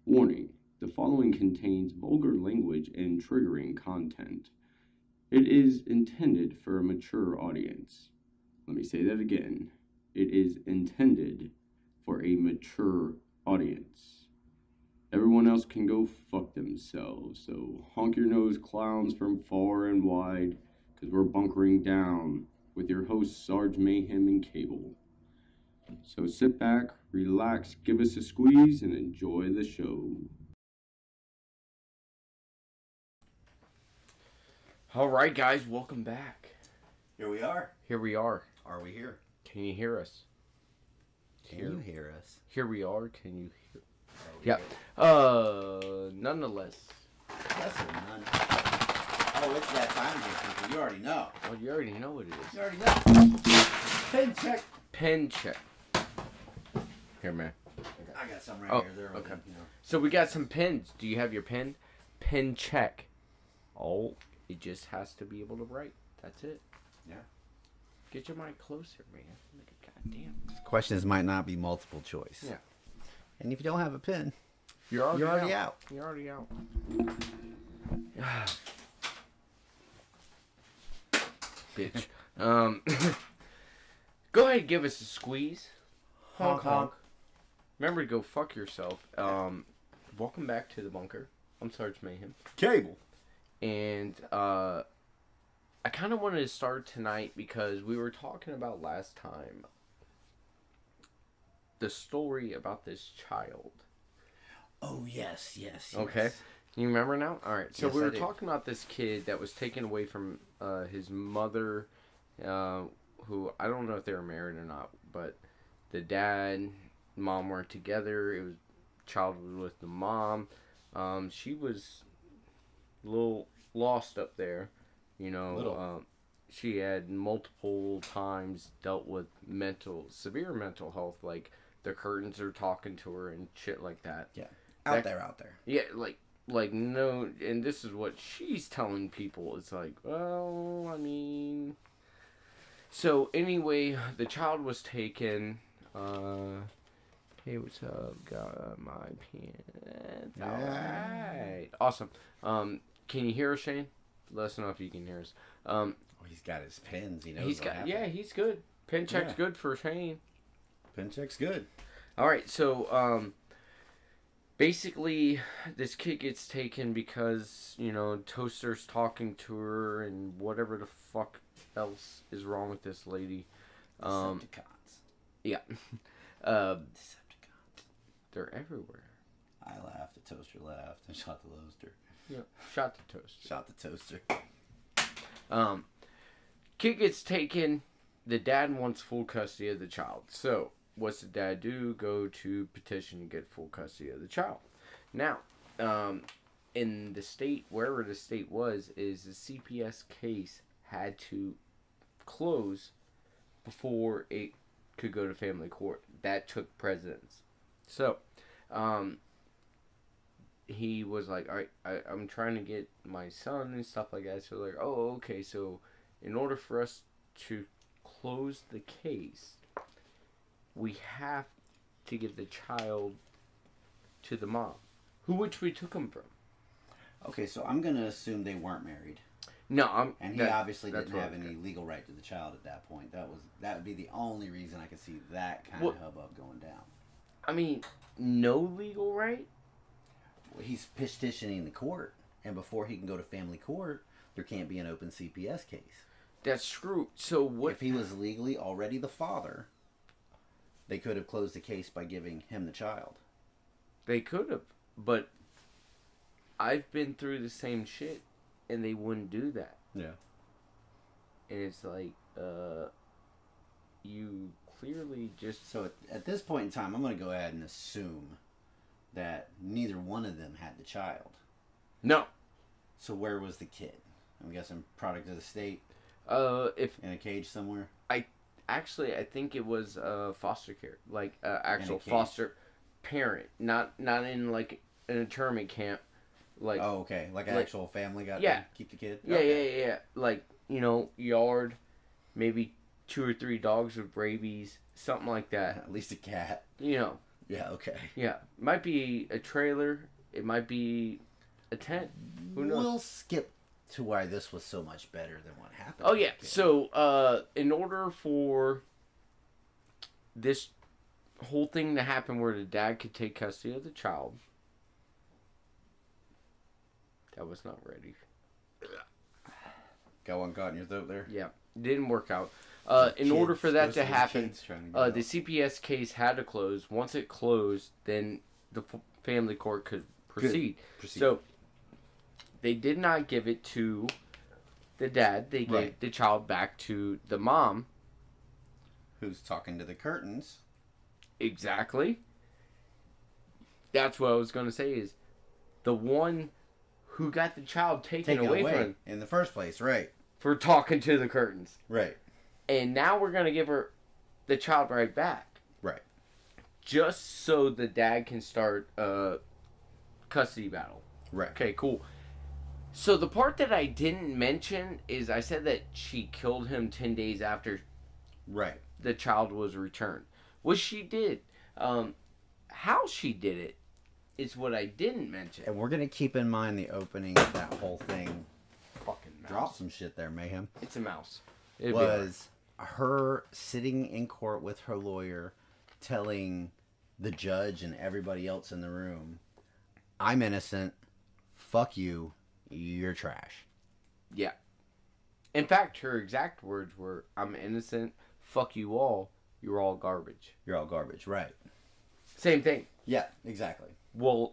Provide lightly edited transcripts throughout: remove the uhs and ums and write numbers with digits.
Warning: the following contains vulgar language and triggering content. It is intended for a mature audience. Let me say that again. It is intended for a mature audience. Everyone else can go fuck themselves, so honk your nose clowns from far and wide, because we're bunkering down with your hosts Sarge Mayhem and Cable. So sit back, relax, give us a squeeze, and enjoy the show. All right, guys, welcome back. Here we are. Here we are. Are we here? Can you hear us? Can you hear us? Here we are. Can you hear? Yeah. Nonetheless. That's a none. Oh, it's that time again. You already know. Well, you already know what it is. You already know. Pen check. Pen check. Here, man. I got some right here. They're okay. You know. So we got some pens. Do you have your pen? Pen check. Oh, it just has to be able to write. That's it. Yeah. Get your mic closer, man. Look at goddamn. Questions might not be multiple choice. Yeah. And if you don't have a pen, you're already out. You're already out. Bitch. Go ahead and give us a squeeze. Honk honk. Remember to go fuck yourself. Welcome back to the bunker. I'm Sarge Mayhem. Cable. And I kind of wanted to start tonight because we were talking about last time the story about this child. Oh, yes. Okay. You remember now? All right. So yes, we were talking about this kid that was taken away from his mother, who I don't know if they were married or not, but the dad, mom weren't together. It was child was with the mom. She was a little lost up there, you know. She had multiple times dealt with severe mental health, like the curtains are talking to her and shit like that. Yeah. Out there. Yeah, like no, and this is what she's telling people. It's like, well, I mean, so anyway, the child was taken. Hey, what's up? Got my pants. Yeah. Alright. Awesome. Can you hear us, Shane? Let us know if you can hear us. He's got his pens. He knows he's good. Pen check's good for Shane. Pen check's good. Alright, so, basically, this kid gets taken because, you know, Toaster's talking to her and whatever the fuck else is wrong with this lady. Decepticons. Yeah. Decepticons. They're everywhere. I laughed, the toaster laughed, and shot the toaster. Yeah. Shot the toaster. Shot the toaster. Kid gets taken. The dad wants full custody of the child. So, what's the dad do? Go to petition to get full custody of the child. Now, in the state, wherever the state was, is the CPS case had to close before it could go to family court. That took precedence. So, he was like, all right, I'm trying to get my son and stuff like that. So, like, oh, okay, so in order for us to close the case, we have to give the child to the mom, which we took him from. Okay, so I'm going to assume they weren't married. No, and he obviously didn't have any legal right to the child at that point. That would be the only reason I could see that kind of hubbub going down. I mean, no legal right? Well, he's petitioning the court, and before he can go to family court, there can't be an open CPS case. That's true. So what if he was legally already the father? They could have closed the case by giving him the child. They could have, but I've been through the same shit, and they wouldn't do that. Yeah. And it's like, you clearly just... So at this point in time, I'm going to go ahead and assume that neither one of them had the child. No. So where was the kid? I'm guessing product of the state? If in a cage somewhere? I think it was foster care. Like, actual foster parent. Not in, like, an internment camp. Like, oh, okay. Like an actual family got to keep the kid? Yeah, okay. yeah. Like, you know, yard, maybe 2 or 3 dogs with rabies, something like that. At least a cat. You know, Yeah, okay. Yeah, might be a trailer. It might be a tent. Who knows? We'll skip to why this was so much better than what happened. Oh yeah. So, in order for this whole thing to happen, where the dad could take custody of the child, that was not ready. Got one caught in your throat there. Yeah, didn't work out. In order for that to happen, the CPS case had to close. Once it closed, then the family court could proceed. So they did not give it to the dad. They gave the child back to the mom, who's talking to the curtains. Exactly. That's what I was going to say, is the one who got the child taken away from him in the first place, right? For talking to the curtains. Right. And now we're going to give her the child right back. Right. Just so the dad can start a custody battle. Right. Okay, cool. So the part that I didn't mention is I said that she killed him 10 days after the child was returned. Which she did. How she did it is what I didn't mention. And we're going to keep in mind the opening of that whole thing. Fucking mouse. Drop some shit there, Mayhem. It's a mouse. Was her sitting in court with her lawyer telling the judge and everybody else in the room, I'm innocent, fuck you, you're trash. Yeah. In fact, her exact words were, I'm innocent, fuck you all, you're all garbage. You're all garbage, right. Same thing. Yeah, exactly. Well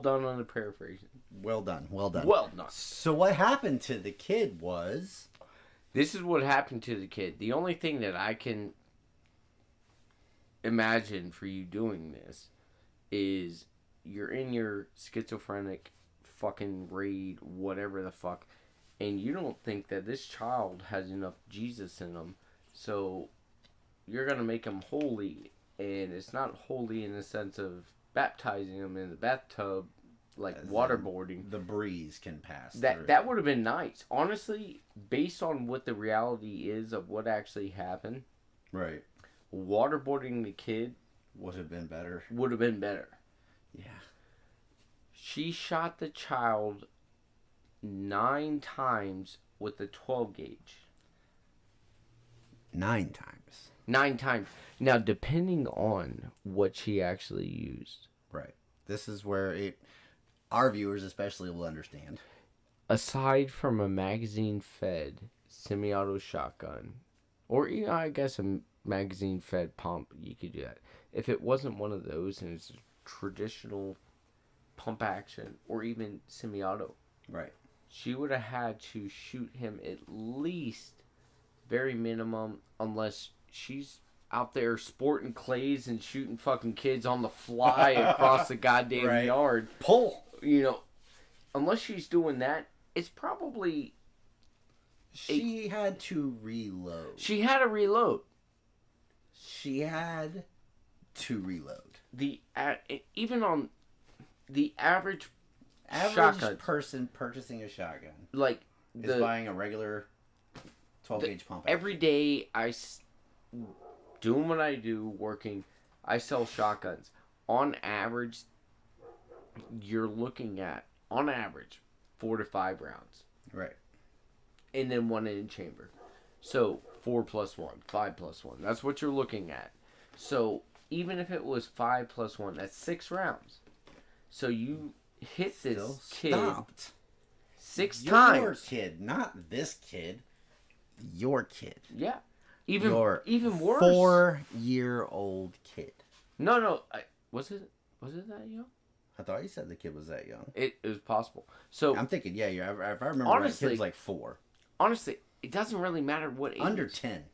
done on the paraphrasing. Well done, well done. Well done. So what happened to the kid was... This is what happened to the kid. The only thing that I can imagine for you doing this is you're in your schizophrenic fucking raid, whatever the fuck, and you don't think that this child has enough Jesus in him, so you're going to make him holy, and it's not holy in the sense of baptizing him in the bathtub, like as waterboarding. The breeze can pass through. That would have been nice. Honestly, based on what the reality is of what actually happened, right, waterboarding the kid would have been better. Yeah. She shot the child 9 times with the 12 gauge. 9 times. 9 times. Now, depending on what she actually used. Right. This is where our viewers especially will understand. Aside from a magazine-fed semi-auto shotgun, or I guess a magazine-fed pump, you could do that. If it wasn't one of those and it's a traditional pump action or even semi-auto, right, she would have had to shoot him at least very minimum, unless she's out there sporting clays and shooting fucking kids on the fly across the goddamn yard. Pull! You know, unless she's doing that, it's probably... She had to reload. She had to reload. Even on the average shotgun person purchasing a shotgun, like is buying a regular 12 gauge pump. Every day doing what I do, working, I sell shotguns. On average, you're looking at, on average, 4 to 5 rounds. Right. And then 1 in chamber. So 4 plus 1, 5 plus 1. That's what you're looking at. So even if it was 5 plus 1, that's 6 rounds. So you hit this kid 6 times. Your kid, not this kid. Your kid. Yeah. Even worse. 4-year-old kid. No. Was it that young? I thought you said the kid was that young. It was possible. So I'm thinking, if I remember honestly, right, the kid's like 4. Honestly, it doesn't really matter what age. Under 10.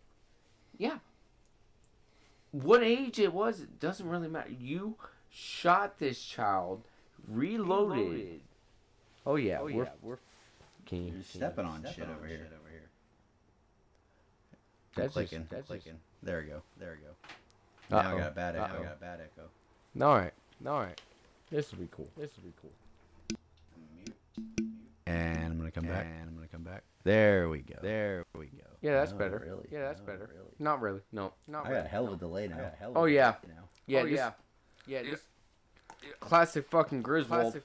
Yeah. What age it was, it doesn't really matter. You shot this child, reloaded. Oh yeah, we're you're stepping on shit over here. That's clicking. There we go. Now I got a bad echo. All right. This will be cool. And I'm gonna come back. There we go. Yeah, that's better. Really? Yeah, that's better. Really? Not really. No, not I really. got a hell of a delay now. Oh yeah. Yeah. Classic fucking Griswold.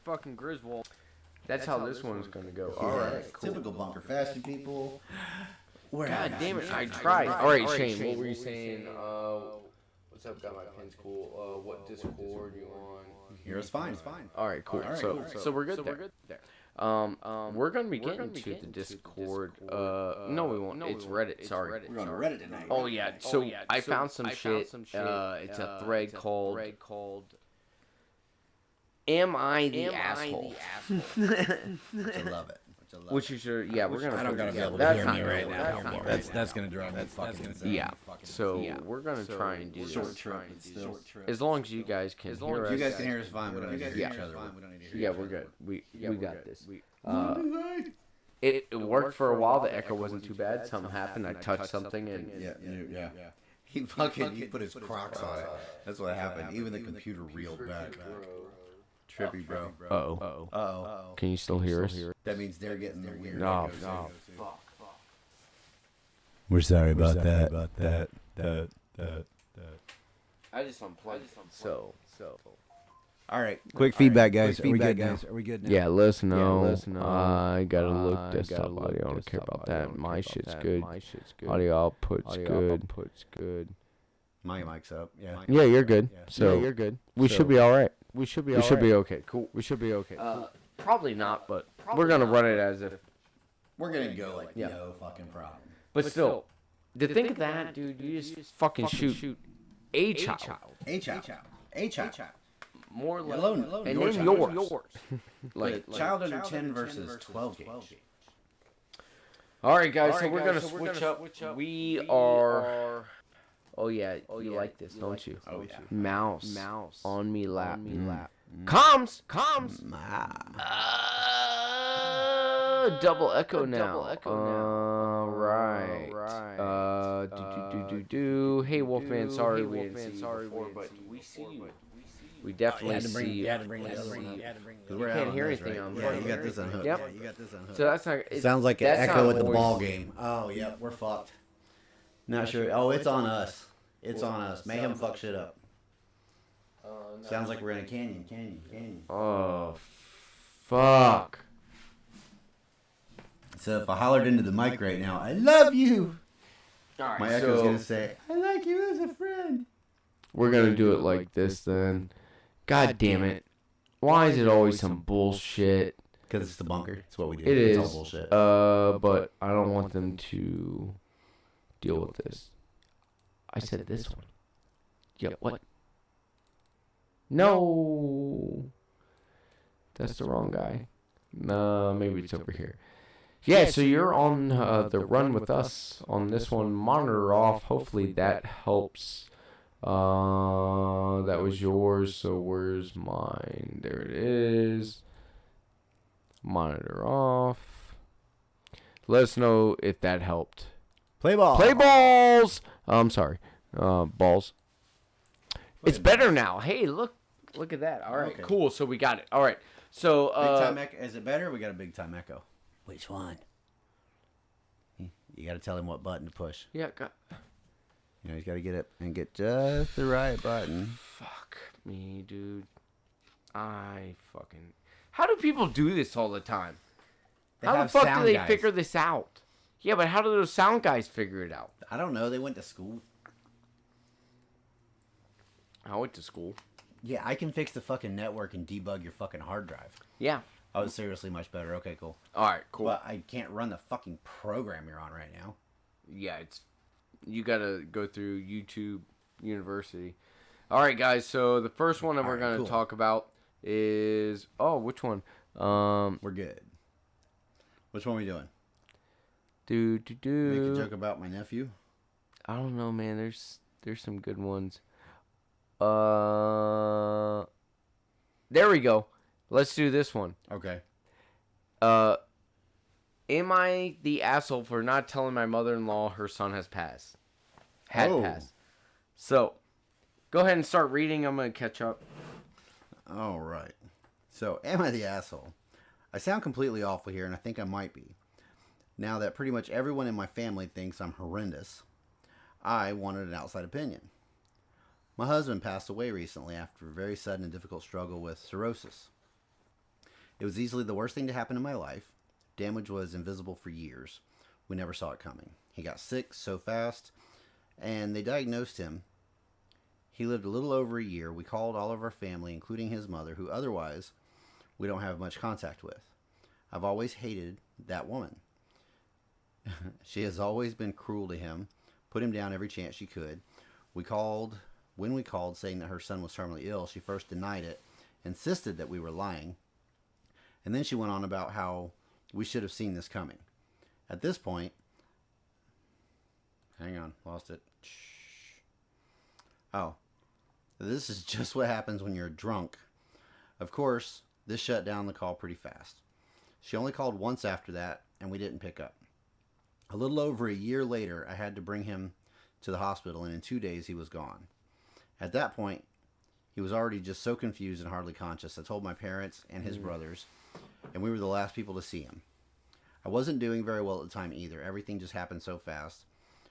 That's how this one's gonna go. Yeah, All right, cool. typical bunker fashion people. God damn it, I tried. All right, Shane, what were you saying? What's up? Got my pen's cool. What Discord you on? Here's fine. All right, cool. So we're good there. We're gonna be getting to the Discord. No, we won't. It's Reddit. Sorry. We're going to Reddit tonight. Oh yeah. So I found some shit. It's a thread called "Am I the asshole?" Which I love it. Which you should. Yeah, we're gonna. I don't put gotta it be able together. to That's hear me not right gonna now. work. That's gonna drive me fucking insane. Yeah. So we're gonna try and do Short this. trip. As long as you guys can hear us. You guys can hear us fine. We don't need to hear each other. Yeah, we're good. We got this. It worked for a while. The echo wasn't too bad. Something happened. I touched something and Yeah. He put his Crocs on it. That's what happened. Even the computer reeled back. Trippy, bro. Uh-oh. Can you still hear us? That means they're getting the weird. No, Fuck. We're sorry about that. I just unplugged. So. All right. Quick feedback, guys. Are we good now? Yeah, let us know. I gotta look desktop audio. I don't care about that. My shit's good. Audio output's good. My mic's up. Yeah. Yeah, you're good. So you're good. We should be all right. We should be okay. Cool. We should be okay. Probably not, but we're gonna run it as if. We're gonna go like no fucking problem. But still, to think of that, dude, you just fucking shoot a child. A child. More like, alone. And Your then child. yours. like child under 10 versus 12 gauge. All right, guys. So we're gonna switch up. We are. Oh yeah, you like this, don't you? Oh yeah. Mouse on me lap. Comms. Double echo now. Right. Hey, Wolfman. Sorry we didn't see you before, but we see you. We definitely see you. You had to bring the other one up. You can't hear anything on Yeah, you got this on hook. Yep. Yeah, you got this on hook. So that's not. Sounds like an that's echo not at the voice. ball game. Oh, yeah, we're fucked. Not sure. Oh, it's on us. It's on us. Mayhem fuck shit up. Sounds like we're in a canyon. Oh, fuck. So if I hollered into the mic right now, I love you. All right, My echo's gonna say, I like you as a friend. We're gonna do it like this then. God damn it! Why is it always some bullshit? Because it's the bunker. It's what we do. It it's is. all bullshit. But I don't want them to deal with this. I said this one. Yeah, what? No. That's the wrong guy. No, maybe it's over here. Yeah, so you're on the run with us on this one. Monitor off. Hopefully that helps. That was yours, so where's mine? There it is. Monitor off. Let us know if that helped. Play ball. Play balls! I'm sorry. Balls. It's better now. Hey, look at that. All right, Okay. cool. So we got it. All right. So Big time echo. Is it better? We got a big time echo. Which one? You got to tell him what button to push. yeah, You know, he's got to get it and get just the right button. fuck me, dude. How do people do this all the time? How the have fuck do sound they guys. figure this out? Yeah, but how do those sound guys figure it out? I don't know. They went to school. I went to school. Yeah, I can fix the fucking network and debug your fucking hard drive. Yeah. Oh, it's seriously much better. Okay, cool. All right, cool. But I can't run the fucking program you're on right now. Yeah, you gotta go through YouTube University. All right, guys. So the first one that we're gonna talk about is which one? We're good. Which one are we doing? Make a joke about my nephew. I don't know, man. There's some good ones. There we go. Let's do this one. Okay. Am I the asshole for not telling my mother-in-law her son has passed? Passed. So, go ahead and start reading. I'm going to catch up. All right. So, am I the asshole? I sound completely awful here, and I think I might be. Now that pretty much everyone in my family thinks I'm horrendous, I wanted an outside opinion. My husband passed away recently after a very sudden and difficult struggle with cirrhosis. It was easily the worst thing to happen in my life. Damage was invisible for years. We never saw it coming. He got sick so fast, and they diagnosed him. He lived a little over a year. We called all of our family, including his mother, who otherwise we don't have much contact with. I've always hated that woman. She has always been cruel to him, put him down every chance she could. When we called saying that her son was terminally ill, she first denied it, insisted that we were lying, and then she went on about how we should have seen this coming. At this point, hang on, lost it. Oh, this is just what happens when you're drunk. Of course, this shut down the call pretty fast. She only called once after that, and we didn't pick up. A little over a year later, I had to bring him to the hospital, and in 2 days he was gone. At that point, he was already just so confused and hardly conscious. I told my parents and his brothers, and we were the last people to see him. I wasn't doing very well at the time either. Everything just happened so fast.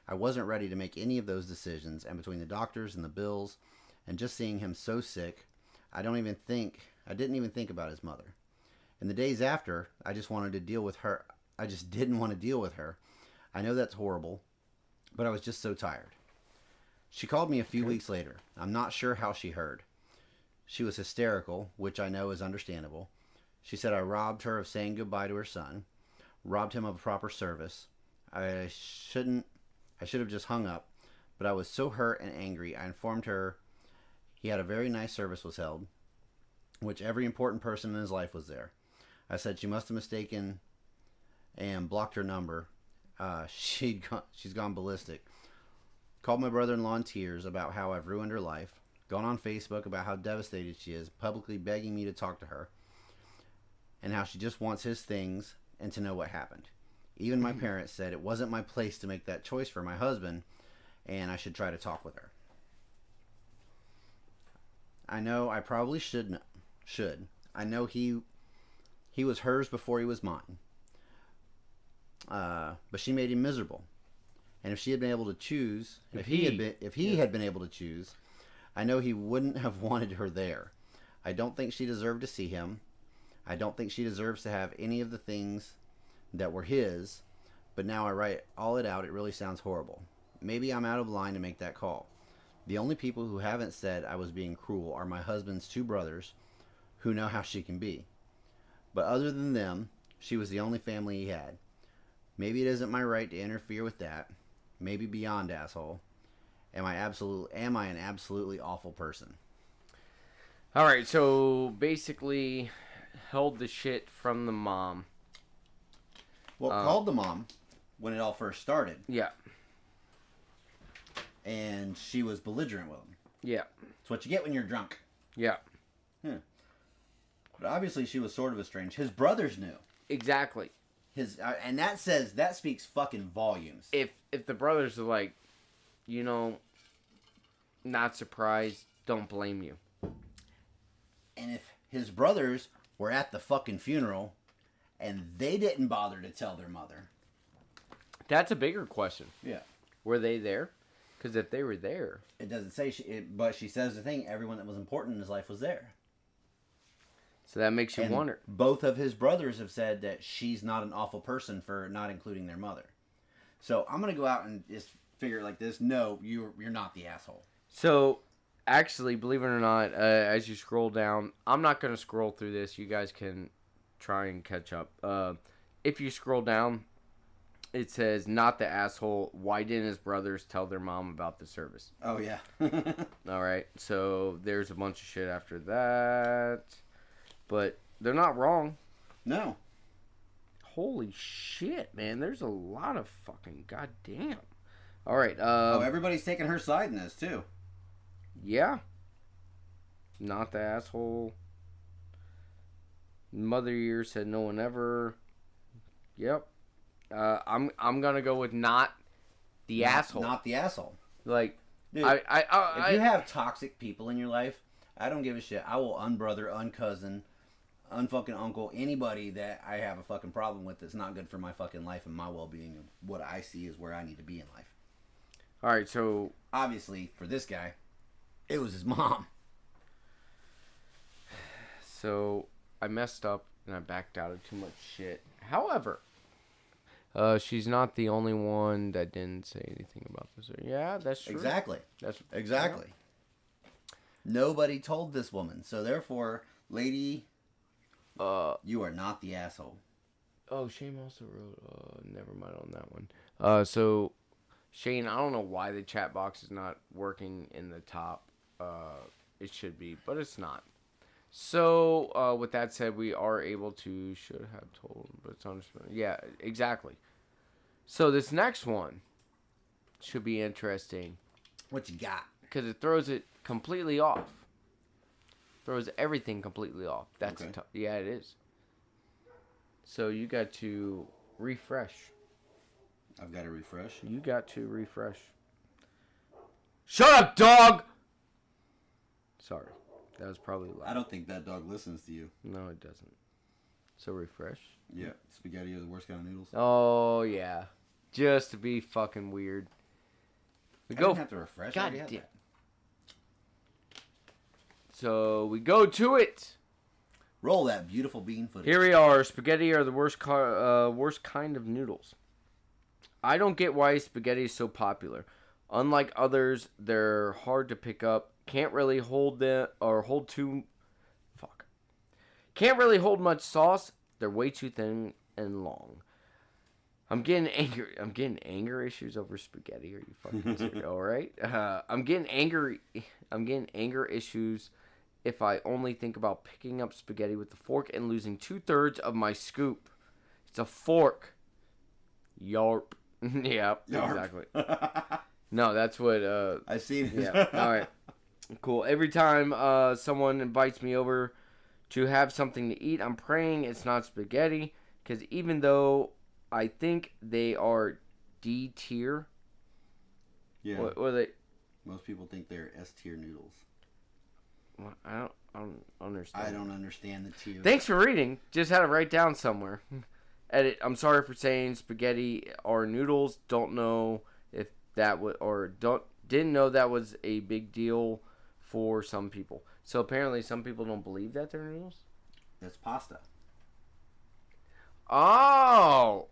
I wasn't ready to make any of those decisions, and between the doctors and the bills and just seeing him so sick, I didn't even think about his mother. In the days after, I just wanted to deal with her. I just didn't want to deal with her. I know that's horrible, but I was just so tired. She called me a few weeks later. I'm not sure how she heard. She was hysterical, which I know is understandable. She said I robbed her of saying goodbye to her son, robbed him of a proper service. I should have just hung up, but I was so hurt and angry. I informed her he had a very nice service was held, which every important person in his life was there. I said she must have mistaken and blocked her number. She's gone ballistic. Called my brother-in-law in tears about how I've ruined her life. Gone on Facebook about how devastated she is, publicly begging me to talk to her, and how she just wants his things and to know what happened. Even my parents said it wasn't my place to make that choice for my husband, and I should try to talk with her. I know I probably should. I know he was hers before he was mine. But she made him miserable. And if she had been able to choose, if he had been able to choose, I know he wouldn't have wanted her there. I don't think she deserved to see him. I don't think she deserves to have any of the things that were his. But now I write all it out, it really sounds horrible. Maybe I'm out of line to make that call. The only people who haven't said I was being cruel are my husband's two brothers, who know how she can be. But other than them, she was the only family he had. Maybe it isn't my right to interfere with that. Maybe beyond asshole. Am I an absolutely awful person? All right, so basically held the shit from the mom. Well, called the mom when it all first started. Yeah. And she was belligerent with him. Yeah. It's what you get when you're drunk. Yeah. Yeah. But obviously she was sort of estranged. His brothers knew. Exactly. And that speaks fucking volumes. If the brothers are like, not surprised, don't blame you. And if his brothers were at the fucking funeral and they didn't bother to tell their mother. That's a bigger question. Yeah. Were they there? Because if they were there. It doesn't say, but she says the thing, everyone that was important in his life was there. So that makes you wonder. Both of his brothers have said that she's not an awful person for not including their mother. So I'm going to go out and just figure it like this. No, you're not the asshole. So, actually, believe it or not, as you scroll down, I'm not going to scroll through this. You guys can try and catch up. If you scroll down, it says, not the asshole. Why didn't his brothers tell their mom about the service? Oh, yeah. All right. So, there's a bunch of shit after that. But they're not wrong. No. Holy shit, man. There's a lot of fucking goddamn. All right. Everybody's taking her side in this, too. Yeah. Not the asshole. Mother Year said no one ever. Yep. I'm gonna go with not the asshole. Not the asshole. Like, dude, if you have toxic people in your life, I don't give a shit. I will unbrother, uncousin, unfucking uncle, anybody that I have a fucking problem with that's not good for my fucking life and my well-being and what I see is where I need to be in life. All right, so obviously for this guy, It was his mom. So I messed up and I backed out of too much shit. However, she's not the only one that didn't say anything about this. Yeah, that's true. Exactly. That's Exactly. Nobody told this woman. So therefore, lady, you are not the asshole. Oh, Shane also wrote. Never mind on that one. So Shane, I don't know why the chat box is not working in the top. It should be, but it's not. So with that said, we are able to should have told, but it's on. Yeah, exactly. So this next one should be interesting. What you got? Because it throws it completely off. Throws everything completely off. That's Okay. Yeah, it is. So you got to refresh. I've got to refresh. You got to refresh. Shut up, dog! Sorry. That was probably loud. I don't think that dog listens to you. No, it doesn't. So refresh. Yeah. Spaghetti are the worst kind of noodles. Oh, yeah. Just to be fucking weird. We I go. didn't have to refresh. I already God had damn. that. So we go to it. Roll that beautiful bean footage. Here we are. Spaghetti are the worst kind of noodles. I don't get why spaghetti is so popular. Unlike others, they're hard to pick up. Can't really hold Can't really hold much sauce. They're way too thin and long. I'm getting anger issues over spaghetti. Are you fucking serious? All right. I'm getting anger issues if I only think about picking up spaghetti with the fork and losing 2/3 of my scoop. It's a fork. Yarp. Yeah, exactly. No, that's what. I've seen it. Yeah. All right. Cool. Every time someone invites me over to have something to eat, I'm praying it's not spaghetti, because even though I think they are D tier. Yeah. What are they? Most people think they're S tier noodles. Well, I don't understand. I don't understand the tier. Thanks for reading. Just had to write down somewhere. Edit. I'm sorry for saying spaghetti are noodles. Don't know if that would didn't know that was a big deal for some people. So apparently some people don't believe that they're noodles. That's pasta. Oh,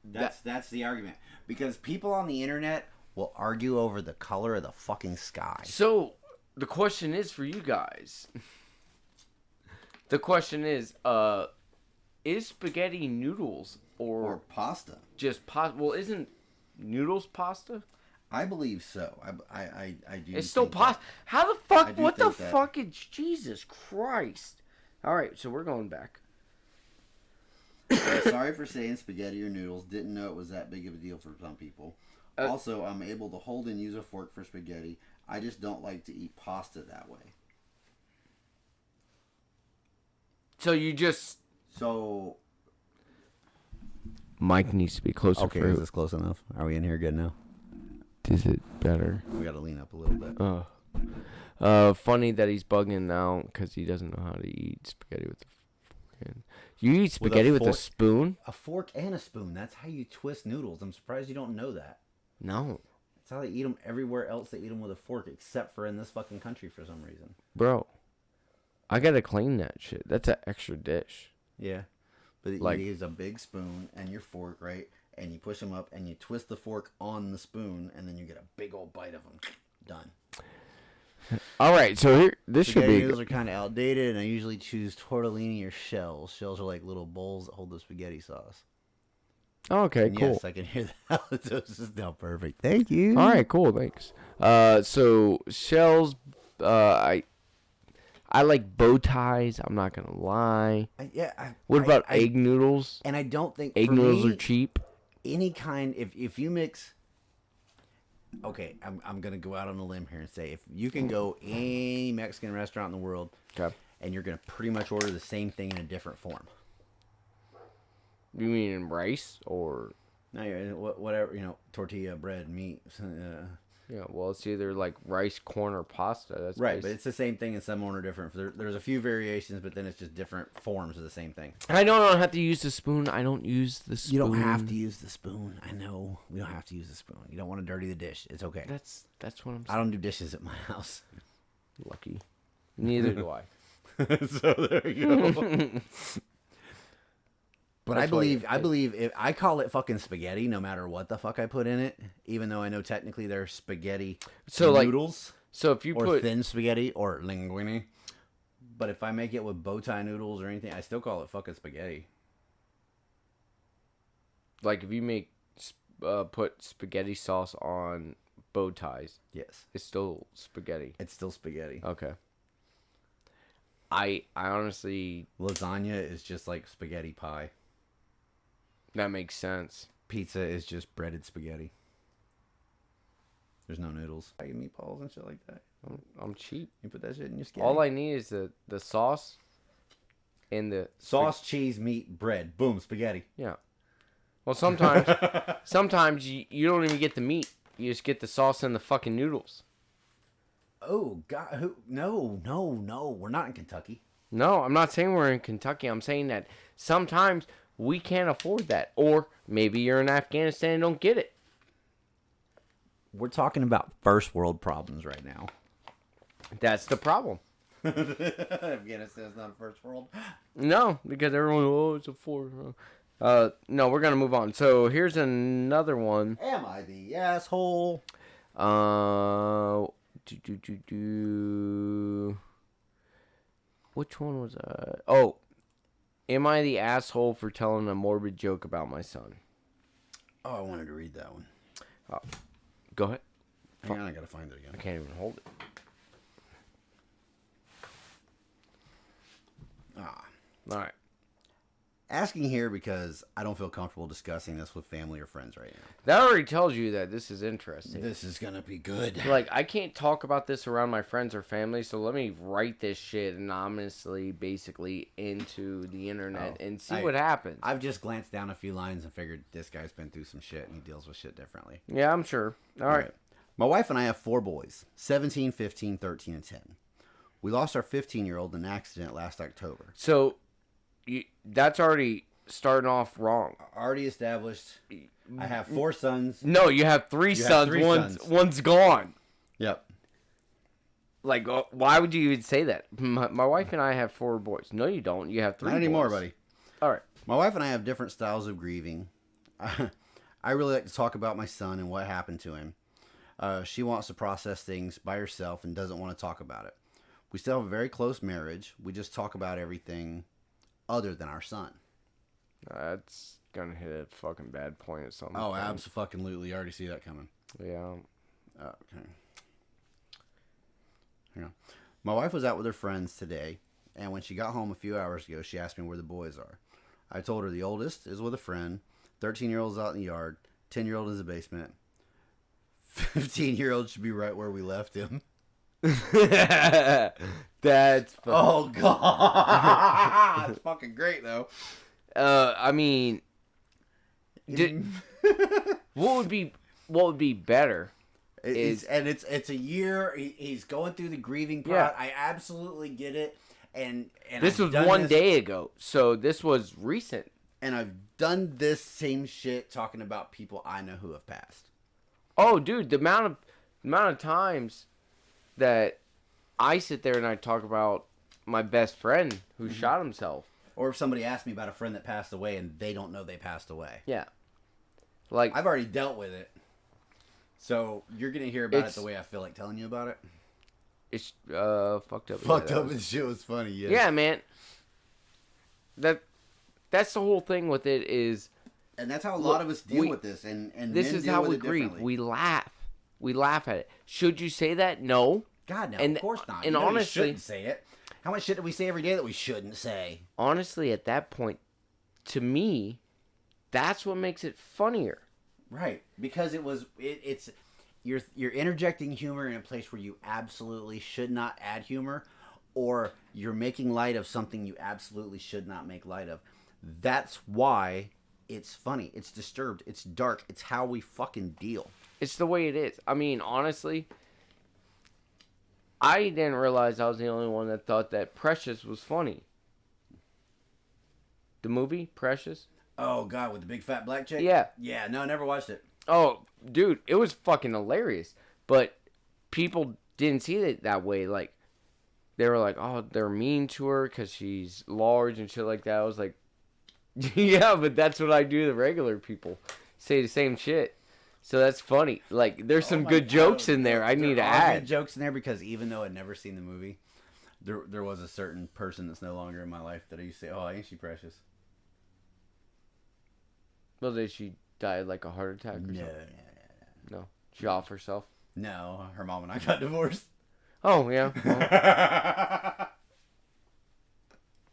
That's the argument. Because people on the internet will argue over the color of the fucking sky. so the question is for you guys. The question is spaghetti noodles Or or pasta. just pasta? Well, isn't noodles pasta? I believe so. I do. It's still think pasta. that. How the I fuck? do What the think that. fuck is Jesus Christ? All right, so we're going back. Sorry for saying spaghetti or noodles. Didn't know it was that big of a deal for some people. Also, I'm able to hold and use a fork for spaghetti. I just don't like to eat pasta that way. So you just So, Mike needs to be closer. okay, is this close enough? Are we in here good now? Is it better? We got to lean up a little bit. Funny that he's bugging out because he doesn't know how to eat spaghetti with a fork. You eat spaghetti with a fork? spoon? A fork and a spoon. That's how you twist noodles. I'm surprised you don't know that. No, That's how they eat them everywhere else. They eat them with a fork, except for in this fucking country for some reason. bro. I gotta clean that shit. That's an extra dish. Yeah. But Like- you use a big spoon and your fork, right? And you push them up and you twist the fork on the spoon, and then you get a big old bite of them. Done. All right, so here this should Spaghetti be. noodles are kind of outdated, and I usually choose tortellini or shells. Shells are like little bowls that hold the spaghetti sauce. Oh, okay, And cool. yes, I can hear that. This is now perfect. Thank you. All right, cool. Thanks. So shells. I like bow ties. I'm not gonna lie. What about egg noodles? And I don't think Egg for noodles me, are cheap. any kind. If you mix. Okay, I'm gonna go out on a limb here and say if you can go any Mexican restaurant in the world, Okay. and you're gonna pretty much order the same thing in a different form. You mean in rice or? No, whatever tortilla, bread, meat. Yeah, well, it's either like rice, corn, or pasta. That's Right, but it's the same thing, and some are different. There's a few variations, but then it's just different forms of the same thing. I don't have to use the spoon. I don't use the spoon. You don't have to use the spoon. I know we don't have to use the spoon. You don't want to dirty the dish. It's okay. That's what I'm I saying. don't do dishes at my house. Lucky. Neither do I. So there you go. But That's I believe if I call it fucking spaghetti, no matter what the fuck I put in it, even though I know technically they're spaghetti noodles. So if you or put thin spaghetti or linguine. But if I make it with bow tie noodles or anything, I still call it fucking spaghetti. like if you make put spaghetti sauce on bow ties, Yes. it's still spaghetti. It's still spaghetti. Okay. I honestly, Lasagna is just like spaghetti pie. that makes sense. Pizza is just breaded spaghetti. There's no noodles. I eat meatballs and shit like that. I'm cheap. You put that shit in your skin. All I need is the sauce and the Sauce, cheese, meat, bread. Boom, spaghetti. yeah. Well, sometimes you don't even get the meat. You just get the sauce and the fucking noodles. Oh, God. No. We're not in Kentucky. No, I'm not saying we're in Kentucky. I'm saying that sometimes we can't afford that. Or maybe you're in Afghanistan and don't get it. We're talking about first world problems right now. That's the problem. Afghanistan's not first world. No, because everyone, it's a four. No, we're going to move on. So here's another one. Am I the asshole? Which one was that? Oh, am I the asshole for telling a morbid joke about my son? Oh, I wanted to read that one. Go ahead. Hang on, I gotta find it again. I can't even hold it. All right. Asking here because I don't feel comfortable discussing this with family or friends right now. That already tells you that this is interesting. This is gonna be good. Like, I can't talk about this around my friends or family, so let me write this shit anonymously, basically, into the internet and see what happens. I've just glanced down a few lines and figured this guy's been through some shit and he deals with shit differently. Yeah, I'm sure. All right. My wife and I have 4 boys, 17, 15, 13, and 10. We lost our 15-year-old in an accident last October. So, that's already starting off wrong. Already established. I have 4 sons. No, you have 3 sons. One's gone. Yep. Like, why would you even say that? My wife and I have 4 boys. No, you don't. You have 3 Not anymore, buddy. All right. My wife and I have different styles of grieving. I really like to talk about my son and what happened to him. She wants to process things by herself and doesn't want to talk about it. We still have a very close marriage. We just talk about everything other than our son. That's gonna hit a fucking bad point at some point. Oh, absolutely. I already see that coming. Yeah. Okay. Hang on. My wife was out with her friends today, and when she got home a few hours ago, she asked me where the boys are. I told her the oldest is with a friend, 13-year-old's out in the yard, 10-year-old is in the basement, 15-year-old should be right where we left him. That's oh god. That's fucking great though. I mean, what would be better it's a year. He's going through the grieving part. Yeah. I absolutely get it. And this was one day ago, so this was recent. And I've done this same shit talking about people I know who have passed. Oh, dude, the amount of times that I sit there and I talk about my best friend who shot himself. Or if somebody asks me about a friend that passed away and they don't know they passed away. Yeah. Like, I've already dealt with it. So you're going to hear about it the way I feel like telling you about it. It's fucked up. Fucked up and shit was funny, yeah. Yeah, man. That's the whole thing with it is... And that's how a lot of us deal with this. And this is how we grieve. We laugh. We laugh at it. Should you say that? No. God, no. Of course not. And honestly, you shouldn't say it. How much shit do we say every day that we shouldn't say? Honestly, at that point, to me, that's what makes it funnier. Right, because it's you're interjecting humor in a place where you absolutely should not add humor, or you're making light of something you absolutely should not make light of. That's why it's funny. It's disturbed. It's dark. It's how we fucking deal. It's the way it is. I mean, honestly, I didn't realize I was the only one that thought that Precious was funny. The movie, Precious? Oh, God, with the big fat black chick? Yeah. Yeah, no, I never watched it. Oh, dude, it was fucking hilarious. But people didn't see it that way. Like, they were like, oh, they're mean to her because she's large and shit like that. I was like, yeah, but that's what I do to regular people. Say the same shit. So that's funny. Like, there's some good jokes in there. I need to add good jokes in there because even though I'd never seen the movie, there was a certain person that's no longer in my life that I used to say, oh, ain't she precious? Well, did she die like a heart attack or something? No. She off herself? No, her mom and I got divorced. Oh, yeah. Well,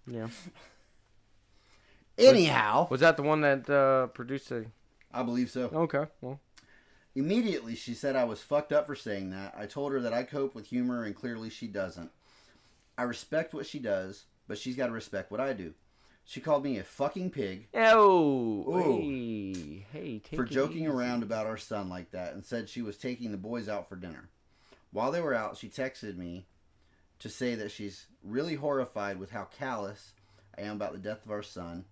yeah. Anyhow. Was that the one that produced the... I believe so. Okay, well. Immediately, she said I was fucked up for saying that. I told her that I cope with humor, and clearly she doesn't. I respect what she does, but she's got to respect what I do. She called me a fucking pig. Oh, hey, take for it joking easy. around about our son like that, and said she was taking the boys out for dinner. While they were out, she texted me to say that she's really horrified with how callous I am about the death of our son,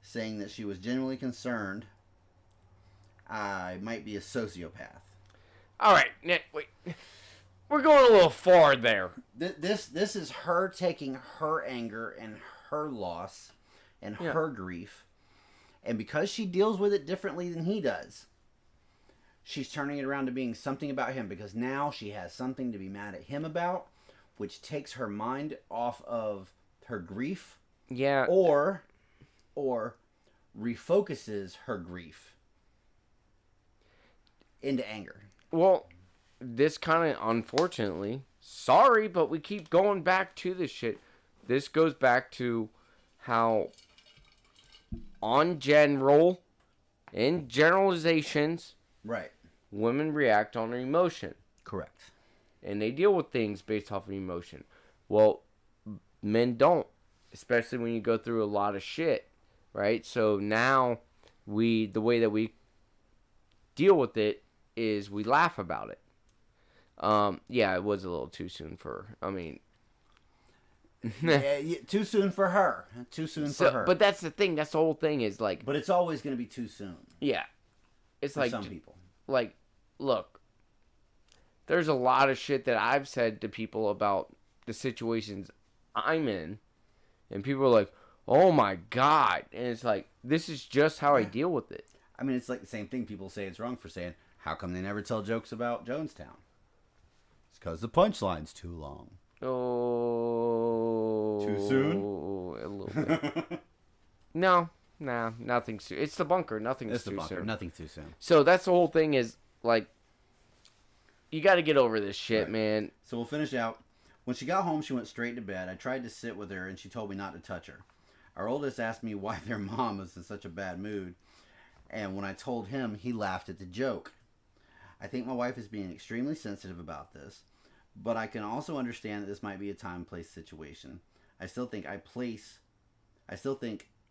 saying that she was genuinely concerned I might be a sociopath. All right, Nick, wait. We're going a little far there. This is her taking her anger and her loss and her grief, and because she deals with it differently than he does, she's turning it around to being something about him, because now she has something to be mad at him about, which takes her mind off of her grief, or refocuses her grief into anger. Well, this kind of, unfortunately, sorry, but we keep going back to this shit. This goes back to how, in generalizations, right, women react on emotion. Correct. And they deal with things based off of emotion. Well, men don't, especially when you go through a lot of shit, right? So now the way that we deal with it is we laugh about it. Yeah, it was a little too soon for her. I mean, too soon for her. Too soon for her. But that's the thing. That's the whole thing is like. But it's always going to be too soon. Yeah, it's for like some people. Like, look, there's a lot of shit that I've said to people about the situations I'm in, and people are like, "Oh my god!" And it's like, this is just how I deal with it. I mean, it's like the same thing people say it's wrong for saying, how come they never tell jokes about Jonestown? It's because the punchline's too long. Oh. Too soon? A little bit. No, nothing soon. It's the bunker. Nothing's too soon. Nothing's too soon. So that's the whole thing is, like, you got to get over this shit, right, man. So we'll finish out. When she got home, she went straight to bed. I tried to sit with her, and she told me not to touch her. Our oldest asked me why their mom was in such a bad mood. And when I told him, he laughed at the joke. I think my wife is being extremely sensitive about this, but I can also understand that this might be a time and place situation. I still think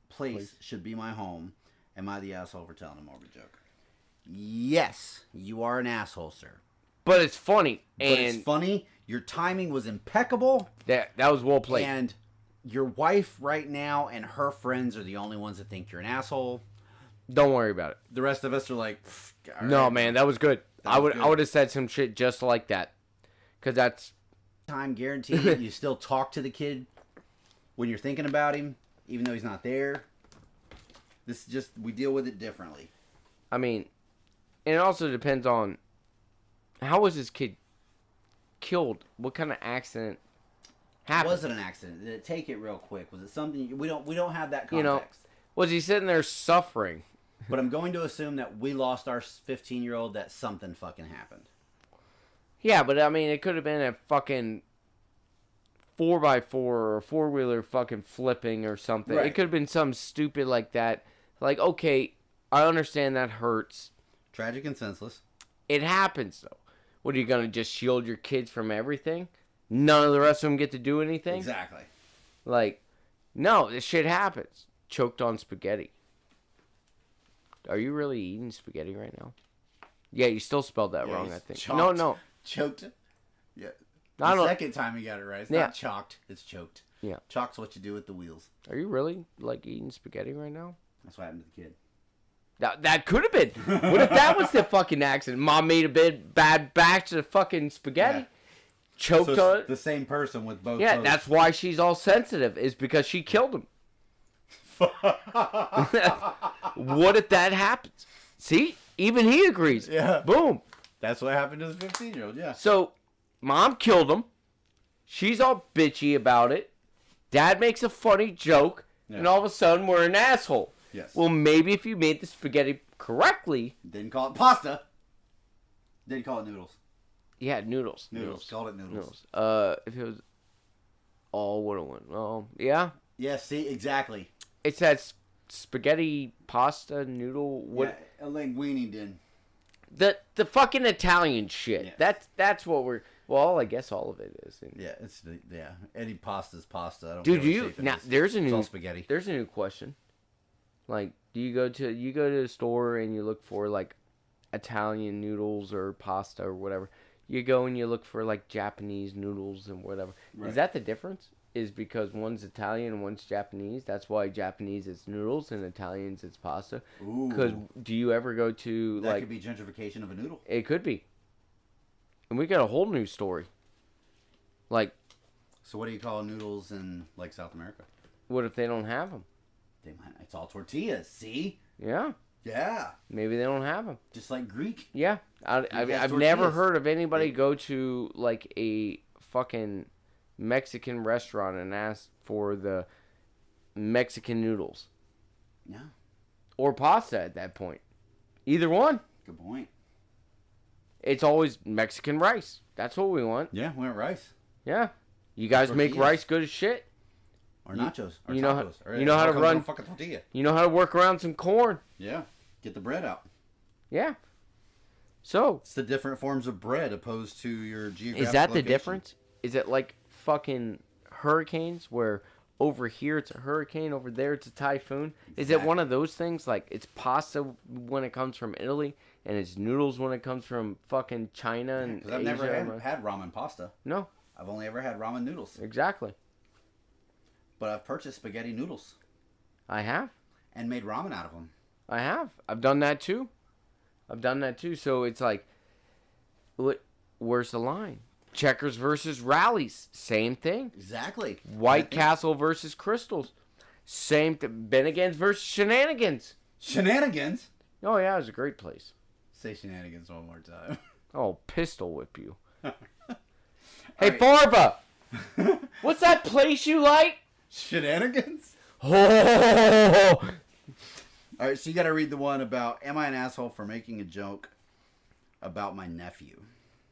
place should be my home. Am I the asshole for telling a morbid joke? Yes, you are an asshole, sir. But it's funny. It's funny. Your timing was impeccable. That was well played. And your wife right now and her friends are the only ones that think you're an asshole. Don't worry about it. The rest of us are like, no, man, that was good. I would have said some shit just like that, because that's time guaranteed. You still talk to the kid when you're thinking about him, even though he's not there. This is just, we deal with it differently. I mean, and it also depends on how was this kid killed? What kind of accident happened? Was it an accident? Did it take it real quick? Was it something? We don't have that context. You know, was he sitting there suffering? But I'm going to assume that we lost our 15-year-old, that something fucking happened. Yeah, but I mean, it could have been a fucking 4x4 or a four-wheeler fucking flipping or something. Right. It could have been something stupid like that. Like, okay, I understand that hurts. Tragic and senseless. It happens, though. What, are you going to just shield your kids from everything? None of the rest of them get to do anything? Exactly. Like, no, this shit happens. Choked on spaghetti. Are you really eating spaghetti right now? Yeah, you still spelled that wrong, I think. Chalked. No. Choked. Yeah. The second time you got it right. It's not chalked. It's choked. Yeah. Chalk's what you do with the wheels. Are you really, like, eating spaghetti right now? That's what happened to the kid. That could have been. What if that was the fucking accident? Mom made a bad batch of fucking spaghetti. choked So on it's the same person with both. Yeah, toes. that's why she's all sensitive, is because she killed him. What if that happens? See? Even he agrees. Yeah. Boom. That's what happened to the 15-year-old, yeah. So, mom killed him. She's all bitchy about it. Dad makes a funny joke. Yeah. And all of a sudden, we're an asshole. Yes. Well, maybe if you made the spaghetti correctly. Didn't call it pasta. Didn't call it noodles. Yeah, noodles. Called it noodles. If it was all would have went. Oh, yeah. Yeah, see, exactly. It's that spaghetti pasta noodle. What? Yeah, a linguine did. The fucking Italian shit. Yeah. That's what we're. Well, I guess all of it is. Yeah, any pasta's pasta. I don't Dude, care what shape it now is. there's a It's new all spaghetti. There's a new question. Like, do you go to the store and you look for like Italian noodles or pasta or whatever? You go and you look for like Japanese noodles and whatever. Right. Is that the difference? Is because one's Italian and one's Japanese? That's why Japanese is noodles and Italians it's pasta. Ooh. Because do you ever go to That like? could be gentrification of a noodle. It could be. And we got a whole new story. Like, So what do you call noodles in like South America? what if they don't have them? It's all tortillas. See? Yeah, Yeah. maybe they don't have them. Just like Greek. Yeah, has I've never tortillas. heard of anybody go to like a fucking Mexican restaurant and ask for the Mexican noodles Yeah. or pasta at that point. Either one. Good point. It's always Mexican rice. That's what we want. Yeah, we want rice. Yeah. You guys make Tortillas. rice good as shit. Or nachos. Or you know how- tacos. Or you know how to tacos run- or fucking tortilla. You know how to work around some corn. Yeah. Get the bread out. Yeah. So, It's the different forms of bread opposed to your geographic is that the location. difference? Is it like fucking hurricanes where over here it's a hurricane, over there it's a typhoon? Is it one of those things like it's pasta when it comes from Italy and it's noodles when it comes from fucking China and Because I've Asia? never had ramen pasta. No, I've only ever had ramen noodles. exactly. But I've purchased spaghetti noodles I have. and made ramen out of them. I have. I've done that too. So it's like, where's the line? Checkers versus Rallies, same thing. Exactly. White Castle versus Crystals, same thing. Bennigan's versus Shenanigans. Shenanigans? Oh yeah, it was a great place. Say shenanigans one more time. Oh, pistol whip you. Hey, right. Farba! What's that place you like? Shenanigans? Oh! All right, so you got to read the one about, am I an asshole for making a joke about my nephew?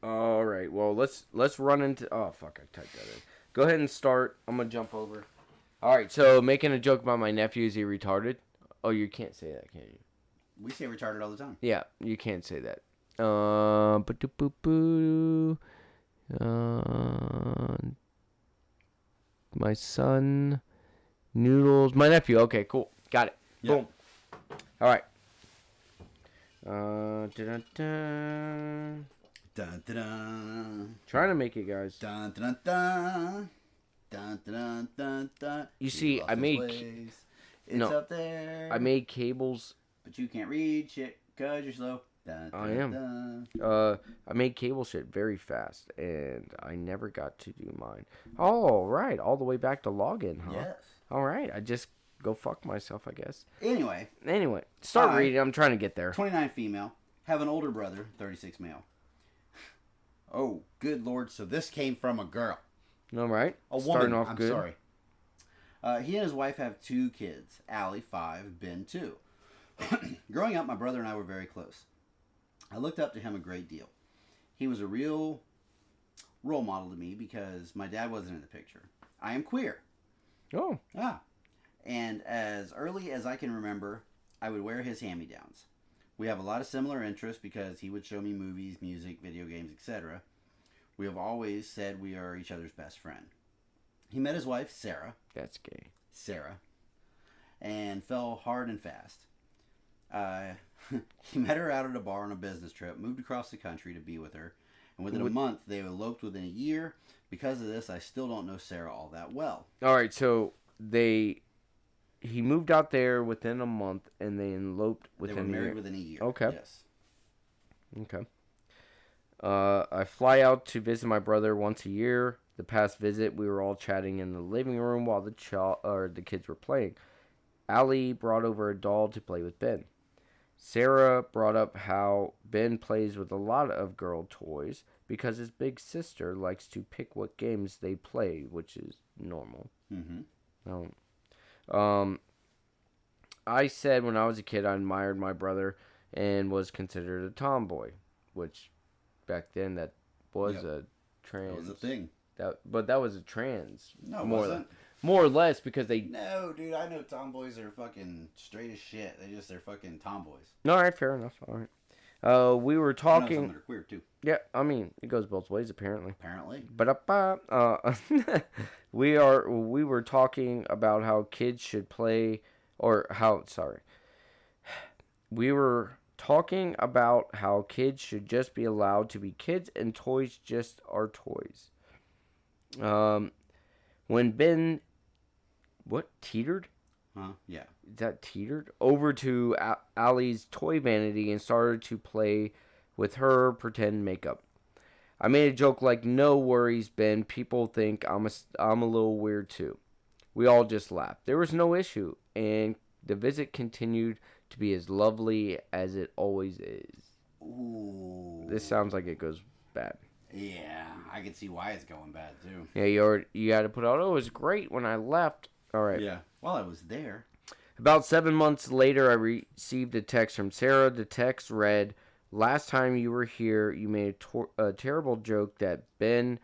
All right, well, let's run into... Oh, fuck, I typed that in. Go ahead and start. I'm going to jump over. All right, so making a joke about my nephew, is he retarded? Oh, you can't say that, can you? We say retarded all the time. Yeah, you can't say that. Ba-do-boo-boo. My son, noodles, my nephew. Okay, cool. Got it. Yep. Boom. All right. Dun-dun-dun. Dun, dun, dun. Trying to make it, guys. Dun, dun, dun. Dun, dun, dun, dun. You He see, lost I his made- ways. It's no. up there. I made cables. But you can't read shit because you're slow. Dun, dun, I am. Dun. I made cable shit very fast, and I never got to do mine. Oh, right, all the way back to login, huh? Yes. All right, I just go fuck myself, I guess. Anyway, Anyway, start Hi. reading. I'm trying to get there. 29 female. Have an older brother, 36 male. Oh, good lord. So this came from a girl. All right, A woman. starting off I'm good. sorry. He and his wife have 2 kids. Allie, 5, Ben, 2. Growing up, my brother and I were very close. I looked up to him a great deal. He was a real role model to me because my dad wasn't in the picture. I am queer. Oh, And as early as I can remember, I would wear his hand-me-downs. We have a lot of similar interests because he would show me movies, music, video games, etc. We have always said we are each other's best friend. He met his wife, that's gay. Sarah, and fell hard and fast. He met her out at a bar on a business trip, moved across the country to be with her, and within a month, they eloped within a year. Because of this, I still don't know Sarah all that well. All right, so he moved out there within a month, and they eloped They within were a married year. within a year. Okay. Yes. Okay. I fly out to visit my brother once a year. The past visit, we were all chatting in the living room while the kids were playing. Allie brought over a doll to play with Ben. Sarah brought up how Ben plays with a lot of girl toys because his big sister likes to pick what games they play, which is normal. I said when I was a kid I admired my brother and was considered a tomboy, which back then that was a trans. That was a thing. But that was a trans. No, it wasn't. More or less because they... No, dude, I know tomboys are fucking straight as shit. They're fucking tomboys. Alright, fair enough. Alright. We were talking... I know some that are queer, too. Yeah, I mean, it goes both ways, apparently. Apparently. But, we were talking about how kids should play... We were talking about how kids should just be allowed to be kids and toys just are toys. When Ben... What? Teetered? Yeah. Is that teetered? Over to Allie's toy vanity and started to play with her pretend makeup. I made a joke like, no worries, Ben. People think I'm a little weird too. We all just laughed. There was no issue, and the visit continued to be as lovely as it always is. Ooh. This sounds like it goes bad. Yeah, I can see why it's going bad too. Yeah, you got to put out, oh, it was great when I left. All right. Yeah. While I was there. About 7 months later, I received a text from Sarah. The text read, last time you were here, you made a terrible joke that Ben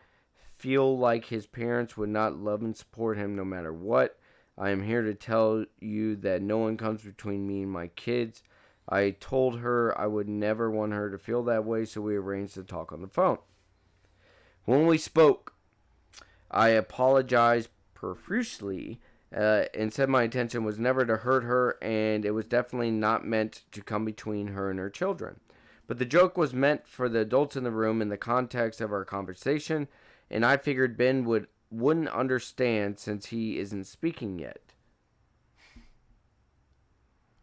feel like his parents would not love and support him no matter what. I am here to tell you that no one comes between me and my kids. I told her I would never want her to feel that way, so we arranged to talk on the phone. When we spoke, I apologized profusely and said my intention was never to hurt her, and it was definitely not meant to come between her and her children. But the joke was meant for the adults in the room in the context of our conversation, and I figured Ben wouldn't understand since he isn't speaking yet.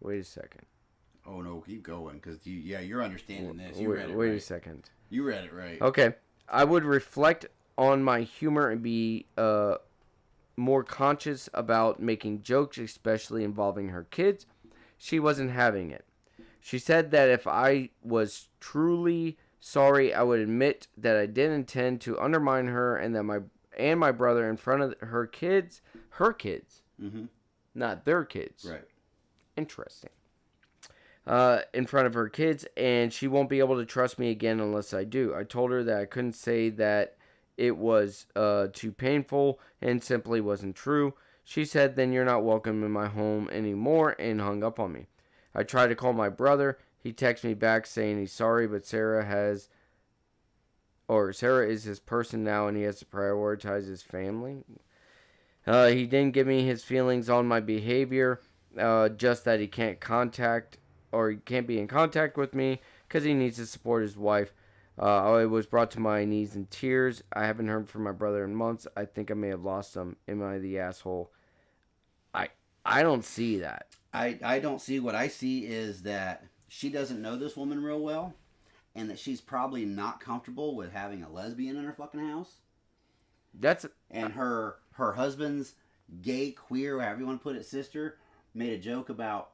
Wait a second. Oh no, keep going, because you're understanding this. You read it wait right. a second. You read it right. Okay. I would reflect on my humor and be more conscious about making jokes, especially involving her kids. She wasn't having it. She said that if I was truly sorry, I would admit that I didn't intend to undermine her and that my brother in front of her kids, not their kids. Right. Interesting. In front of her kids, and she won't be able to trust me again unless I do. I told her that I couldn't say that it was too painful and simply wasn't true. She said, then you're not welcome in my home anymore, and hung up on me. I tried to call my brother. He texted me back saying he's sorry, but Sarah is his person now, and he has to prioritize his family. He didn't give me his feelings on my behavior, just that he can't be in contact with me because he needs to support his wife. I was brought to my knees in tears. I haven't heard from my brother in months. I think I may have lost him. Am I the asshole? I don't see that. I don't see. What I see is that she doesn't know this woman real well, and that she's probably not comfortable with having a lesbian in her fucking house. And her husband's gay, queer, however you want to put it, sister, made a joke about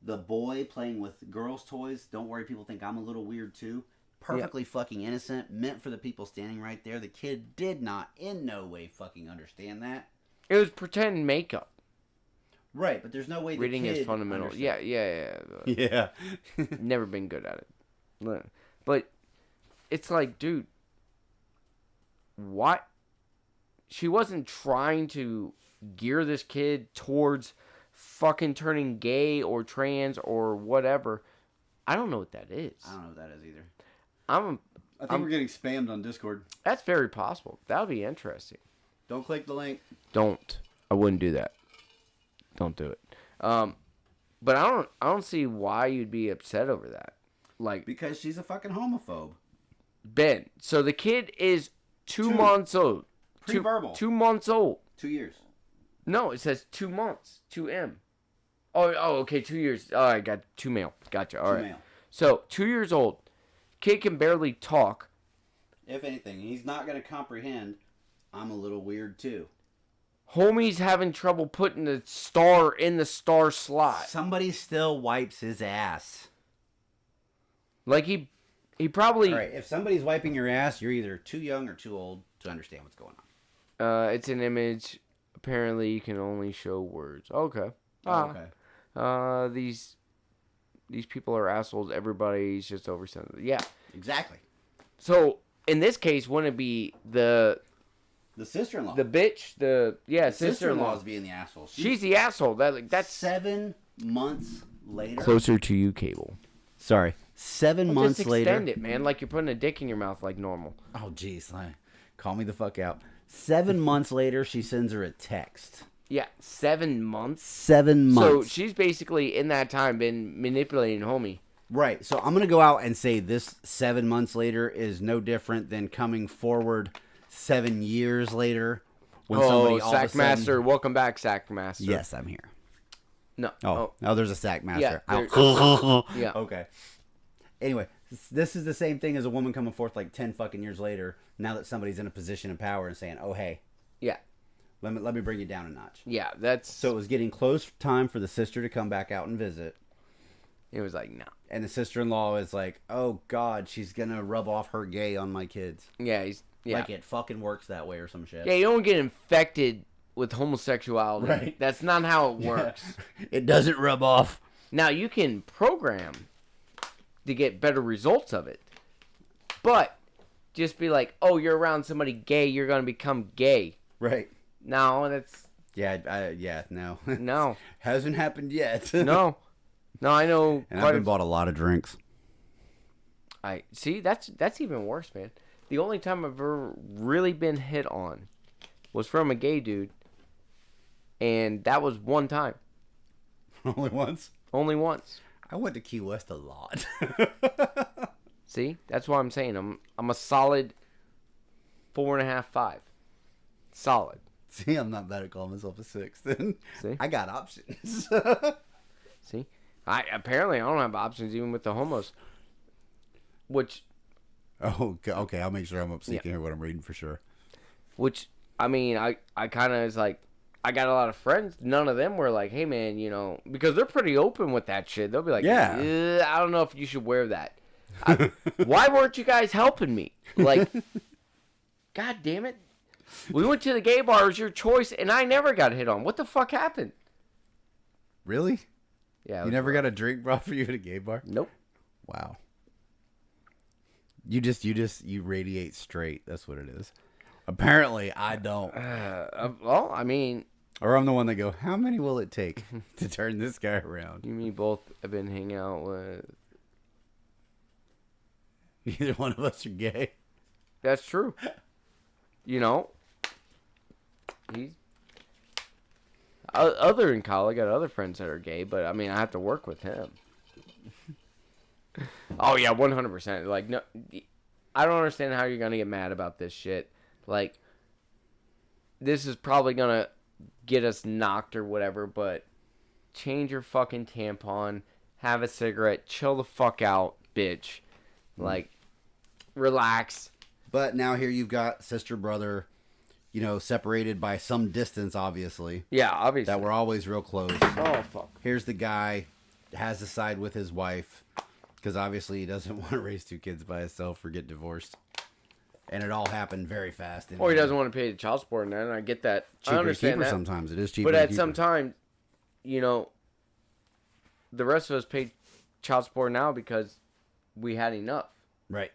the boy playing with girls' toys. Don't worry, people think I'm a little weird too. Perfectly fucking innocent, meant for the people standing right there. The kid did not, in no way, fucking understand that. It was pretend makeup. Right, but there's no way reading the kid is fundamental. understood. Yeah. Never been good at it. But it's like, dude, what? She wasn't trying to gear this kid towards fucking turning gay or trans or whatever. I don't know what that is. I don't know what that is either. I think we're getting spammed on Discord. That's very possible. That would be interesting. Don't click the link. Don't. I wouldn't do that. Don't do it. But I don't see why you'd be upset over that. Like, because she's a fucking homophobe. Ben. So the kid is 2 months old. Pre-verbal. 2 months old. 2 years. No, it says 2 months. 2M. Oh, okay, 2 years. Oh, I got 2 male. Gotcha. All right. Male. So 2 years old. Kid can barely talk. If anything, he's not going to comprehend. I'm a little weird too. Homie's having trouble putting the star in the star slot. Somebody still wipes his ass. Like he probably. All right, if somebody's wiping your ass, you're either too young or too old to understand what's going on. It's an image. Apparently, you can only show words. Okay. Okay. These people are assholes. Everybody's just oversensitive. Yeah. Exactly. So in this case, wouldn't it be the sister-in-law? the bitch? The sister-in-law sister-in-law is being the asshole. She's the asshole. That's 7 months later. closer to you, Cable. Sorry. 7 months just later. extend it, man. Like you're putting a dick in your mouth like normal. Oh, jeez. Call me the fuck out. 7 months later, she sends her a text. Yeah, 7 months. 7 months. So she's basically in that time been manipulating homie. Right. So I'm going to go out and say this 7 months later is no different than coming forward 7 years later. When somebody all of a Sackmaster. sudden... Welcome back, Sackmaster. Yes, I'm here. No. Oh, there's a Sackmaster. Yeah. Yeah. Okay. Anyway, this is the same thing as a woman coming forth like 10 fucking years later, now that somebody's in a position of power and saying, oh, hey. Yeah. Let me bring you down a notch. Yeah, that's... So it was getting close time for the sister to come back out and visit. It was like, no. And the sister-in-law is like, oh, God, she's going to rub off her gay on my kids. Yeah, Like it fucking works that way or some shit. Yeah, you don't get infected with homosexuality. Right. That's not how it works. Yeah. It doesn't rub off. Now, you can program to get better results of it. But just be like, oh, you're around somebody gay, you're going to become gay. Right. No, that's... Yeah, no. No. Hasn't happened yet. No, I know. And I've been bought a lot of drinks. I see. That's even worse, man. The only time I've ever really been hit on was from a gay dude, and that was one time. Only once? Only once. I went to Key West a lot. See, that's what I'm saying. I'm a solid 4.5, 5. Solid. See, I'm not bad at calling myself a 6. Then See, I got options. See, I don't have options even with the homos. Which, oh, okay. I'll make sure I'm up so you can hear what I'm reading for sure. Which, I mean, I kind of is like, I got a lot of friends. None of them were like, hey man, because they're pretty open with that shit. They'll be like, yeah, I don't know if you should wear that. Why weren't you guys helping me? Like, God damn it. We went to the gay bar. It was your choice, and I never got hit on. What the fuck happened? Really? Yeah. You never got a drink brought for you at a gay bar? Nope. Wow. You radiate straight. That's what it is. Apparently, I don't. Well, I mean... Or I'm the one that go, how many will it take to turn this guy around? You and me both have been hanging out with... Neither one of us are gay. That's true. He's... Other than Kyle, I got other friends that are gay, but, I mean, I have to work with him. Oh, yeah, 100%. Like, no... I don't understand how you're going to get mad about this shit. Like, this is probably going to get us knocked or whatever, but change your fucking tampon, have a cigarette, chill the fuck out, bitch. Like, relax. But now here you've got sister, brother, separated by some distance, obviously. Yeah, obviously. That we're always real close. Oh, fuck. Here's the guy, has to side with his wife, because obviously he doesn't want to raise 2 kids by himself or get divorced. And it all haped very fast. Or he doesn't want to pay the child support, and then I get that. Cheaper I understand that. Sometimes it is cheaper. But at some time, the rest of us pay child support now because we had enough. Right.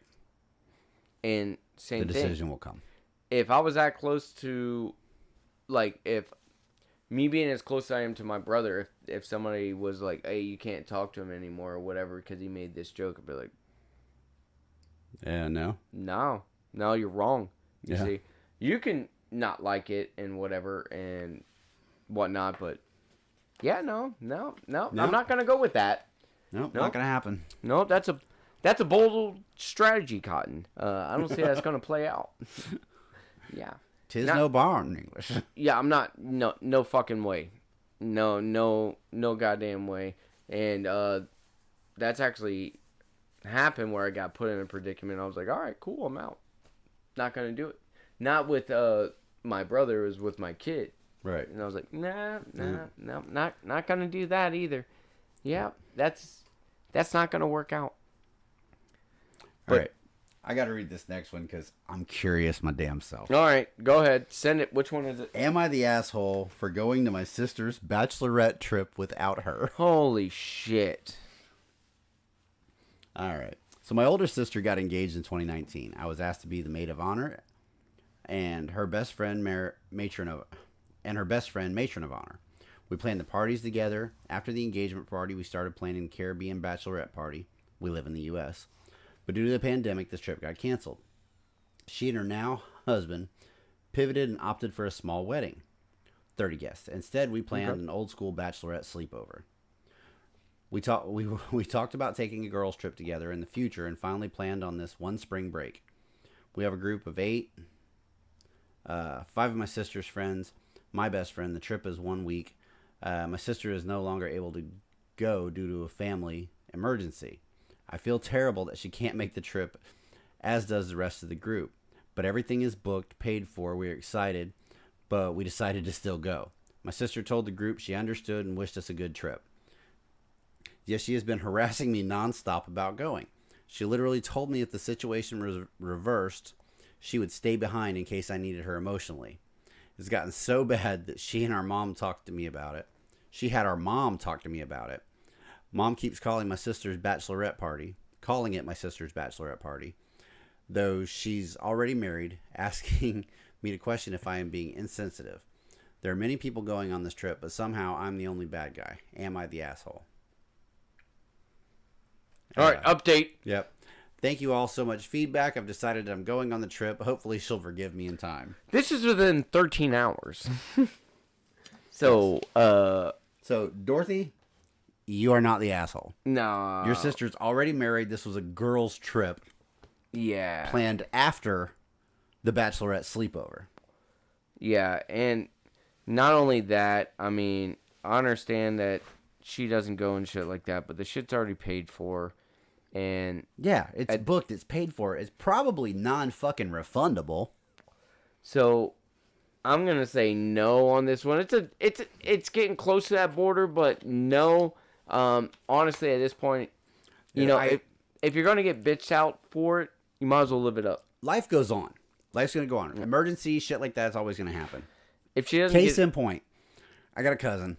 And same thing. The decision will come. If I was that close to, like, if me being as close as I am to my brother, if somebody was like, hey, you can't talk to him anymore or whatever because he made this joke, I'd be like, yeah, no. No, you're wrong. You Yeah. see, you can not like it and whatever and whatnot, but yeah, no. I'm not gonna go with that. Nope, not gonna happen. No, that's a bold strategy, Cotton. I don't see that's gonna play out. Yeah. Tis no barn, English. Yeah, I'm not. No fucking way. No goddamn way. And that's actually happened where I got put in a predicament. I was like, all right, cool, I'm out. not gonna do it. Not with my brother. It was with my kid. Right. And I was like, nah, not gonna do that either. Yeah, that's not gonna work out. All right. I got to read this next one because I'm curious my damn self. All right, go ahead. Send it. Which one is it? Am I the asshole for going to my sister's bachelorette trip without her? Holy shit. All right. So my older sister got engaged in 2019. I was asked to be the maid of honor and her best friend matron of honor. We planned the parties together. After the engagement party, we started planning the Caribbean bachelorette party. We live in the U.S. But due to the pandemic, this trip got canceled. She and her now husband pivoted and opted for a small wedding, 30 guests. Instead, we planned an old school bachelorette sleepover. We talked about taking a girls' trip together in the future and finally planned on this one spring break. We have a group of 8, 5 of my sister's friends, my best friend. The trip is 1 week. My sister is no longer able to go due to a family emergency. I feel terrible that she can't make the trip, as does the rest of the group. But everything is booked, paid for. We're excited, but we decided to still go. My sister told the group she understood and wished us a good trip. Yes, she has been harassing me nonstop about going. She literally told me if the situation was reversed, she would stay behind in case I needed her emotionally. It's gotten so bad that she and our mom talked to me about it. She had our mom talk to me about it. Mom keeps calling it my sister's bachelorette party, though she's already married, asking me to question if I am being insensitive. There are many people going on this trip, but somehow I'm the only bad guy. Am I the asshole? All right, update. Yep. Thank you all so much feedback. I've decided I'm going on the trip. Hopefully she'll forgive me in time. This is within 13 hours. So Dorothy, you are not the asshole. No. Your sister's already married. This was a girls' trip. Yeah. Planned after the bachelorette sleepover. Yeah, and not only that, I mean, I understand that she doesn't go and shit like that, but the shit's already paid for. And yeah, it's booked, it's paid for. It's probably non-fucking refundable. So I'm gonna say no on this one. It's getting close to that border, but no. Honestly, at this point, if you're gonna get bitched out for it, you might as well live it up. Life goes on. Life's gonna go on. Emergency shit like that is always gonna happen. If she doesn't, case in point, I got a cousin.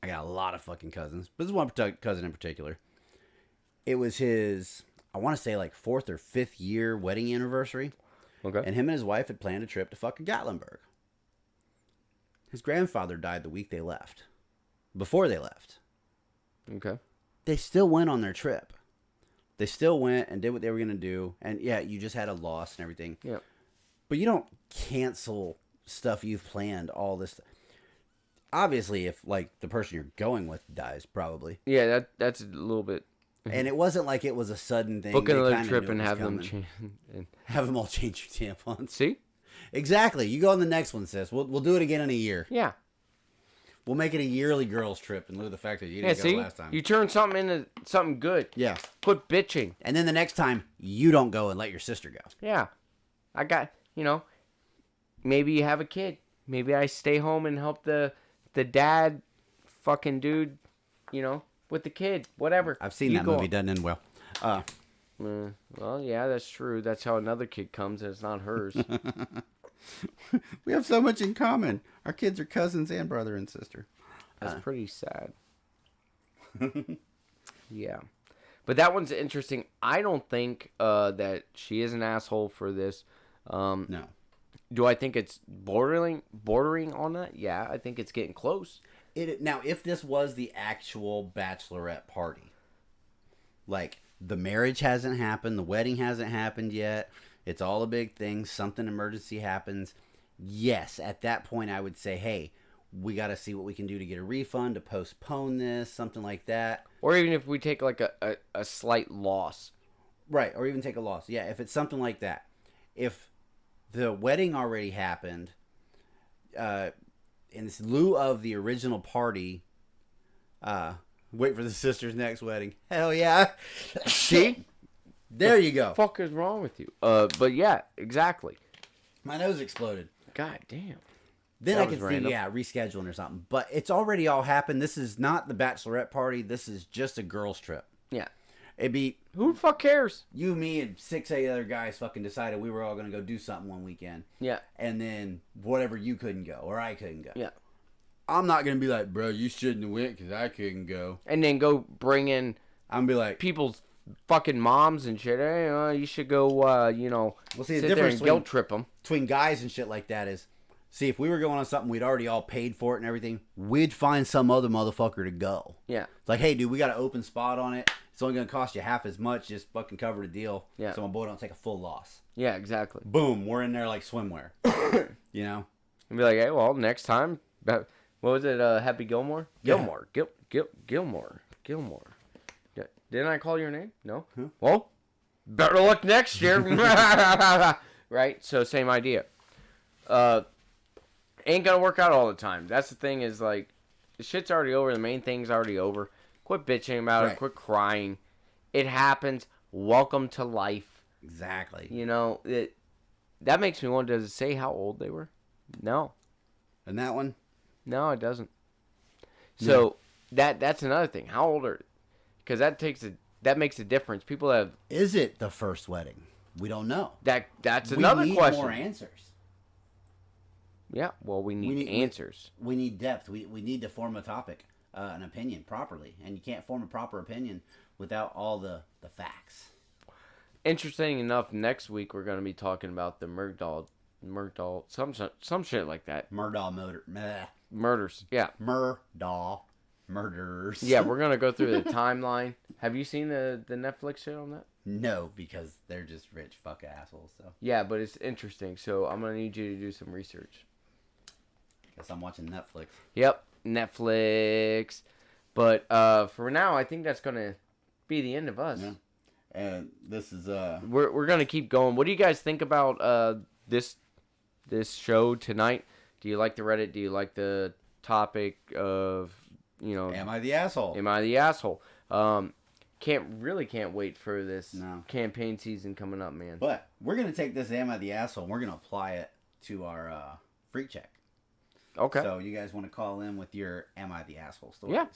I got a lot of fucking cousins, but this is one cousin in particular. It was his, I want to say like 4th or 5th year wedding anniversary. Okay. And him and his wife had planned a trip to fucking Gatlinburg. His grandfather died the week they left. Before they left. Okay. They still went on their trip. They still went and did what they were going to do. And yeah, you just had a loss and everything. Yeah. But you don't cancel stuff you've planned, all this. Obviously, if like the person you're going with dies, probably. Yeah, that's a little bit. And it wasn't like it was a sudden thing. Book another trip and have them change. Have them all change your tampons. See? Exactly. You go on the next one, sis. We'll do it again in a year. Yeah. We'll make it a yearly girls trip in lieu of the fact that you didn't go last time. You turn something into something good. Yeah. Quit bitching. And then the next time, you don't go and let your sister go. Yeah. I got, maybe you have a kid. Maybe I stay home and help the dad fucking dude, with the kid, whatever. I've seen that movie. Doesn't end well. Well, yeah, that's true. That's how another kid comes, and it's not hers. We have so much in common. Our kids are cousins and brother and sister. That's pretty sad. Yeah. But that one's interesting. I don't think that she is an asshole for this. No. Do I think it's bordering on that? Yeah, I think it's getting close. Now, if this was the actual bachelorette party, like the marriage hasn't happened, the wedding hasn't happened yet, it's all a big thing, something emergency happens, yes, at that point I would say, hey, we got to see what we can do to get a refund, to postpone this, something like that. Or even if we take like a slight loss. Right, or even take a loss. Yeah, if it's something like that. If the wedding already happened, in lieu of the original party, wait for the sister's next wedding. Hell yeah. See? There you go. Fuck is wrong with you? But yeah, exactly. My nose exploded. God damn. Then That I was can see, random. rescheduling or something. But it's already all happened. This is not the bachelorette party. This is just a girls' trip. Yeah. It'd be Who the fuck cares? you, me, and 6 other guys fucking decided we were all going to go do something one weekend. Yeah. And then whatever, you couldn't go or I couldn't go. Yeah. I'm not going to be like, bro, you shouldn't have went because I couldn't go. And then go bring in I'm going to be like, people's fucking moms and shit. Hey, you should go, well, see, the sit there difference and guilt trip them. between guys and shit like that is, see, if we were going on something we'd already all paid for it and everything, we'd find some other motherfucker to go. Yeah. It's like, hey, dude, we got an open spot on it. It's only going to cost you half as much. Just fucking cover the deal. Yeah. So my boy don't take a full loss. Yeah, exactly. Boom, we're in there like swimwear. You know? And be like, hey, well, next time, what was it, Happy Gilmore? Yeah. Gilmore. Didn't I call your name? No? Huh? Well, better luck next year. Right? So, same idea. Ain't gonna work out all the time. That's the thing is, like, the shit's already over. The main thing's already over. Quit bitching about Right. it. Quit crying. It happens. Welcome to life. Exactly. You know, that makes me wonder, does it say how old they were? No. And that one? No, it doesn't. So that's another thing. How old are? Because that makes a difference. People have Is it the first wedding? We don't know. that's another we need question. more answers. Yeah. Well, we need answers. We need depth. We need to form a topic, an opinion properly. And you can't form a proper opinion without all the facts. Interesting enough, next week we're going to be talking about the Murdahl, some shit like that. Murders. Yeah. Murdahl murderers. Yeah, we're going to go through the timeline. Have you seen the Netflix shit on that? No, because they're just rich fuck assholes. So Yeah, but it's interesting. So I'm going to need you to do some research. guess I'm watching Netflix. Yep, Netflix. But for now, I think that's going to be the end of us. Yeah. And this is We're going to keep going. What do you guys think about this show tonight? Do you like the Reddit? Do you like the topic of, Am I the asshole? Am I the asshole? Can't wait for this No. campaign season coming up, man. But we're gonna take this Am I the asshole and we're gonna apply it to our freak check. Okay. So you guys want to call in with your Am I the asshole stories? Yeah.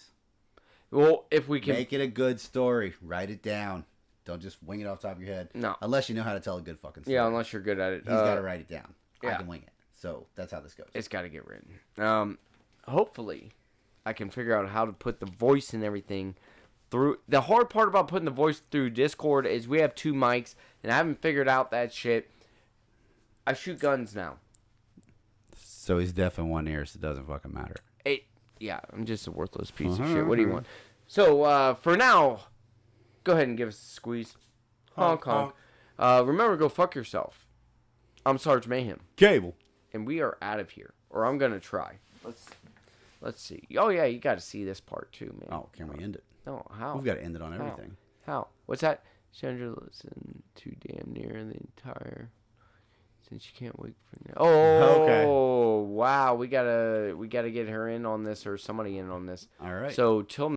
Well, if we can Make it a good story. Write it down. Don't just wing it off the top of your head. No. Unless you know how to tell a good fucking story. Yeah, unless you're good at it. He's got to write it down. I yeah. can wing it. So that's how this goes. It's got to get written. Hopefully, I can figure out how to put the voice and everything through. The hard part about putting the voice through Discord is we have 2 mics, and I haven't figured out that shit. I shoot guns now. So he's deaf in one ear, so it doesn't fucking matter. Yeah, I'm just a worthless piece of shit. What do you want? So, for now, go ahead and give us a squeeze. Honk, honk. Remember, go fuck yourself. I'm Sarge Mayhem. Cable. And we are out of here. Or I'm going to try. Let's see. Oh, yeah, you got to see this part, too, man. Oh, can we end it? No, how? We've got to end it on everything. How? What's that? Sandra, listen to damn near the entire... Since you can't wait for now. Oh, okay. Wow. We gotta get her in on this or somebody in on this. All right. So, till